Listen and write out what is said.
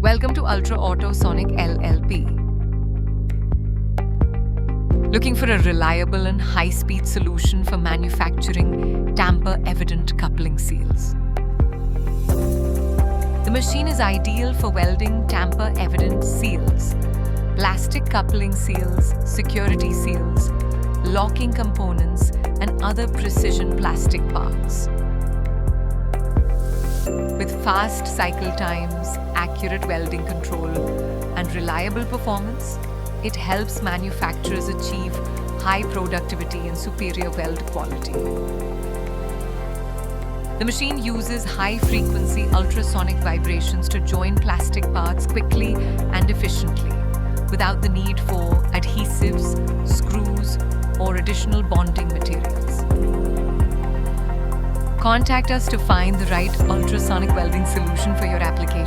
Welcome to Ultrasonic LLP. Looking for a reliable and high-speed solution for manufacturing tamper-evident coupling seals. The machine is ideal for welding tamper-evident seals, plastic coupling seals, security seals, locking components, and other precision plastic parts. With fast cycle times, accurate welding control, and reliable performance, it helps manufacturers achieve high productivity and superior weld quality. The machine uses high-frequency ultrasonic vibrations to join plastic parts quickly and efficiently, without the need for adhesives, screws, or additional bonding materials. Contact us to find the right ultrasonic welding solution for your application.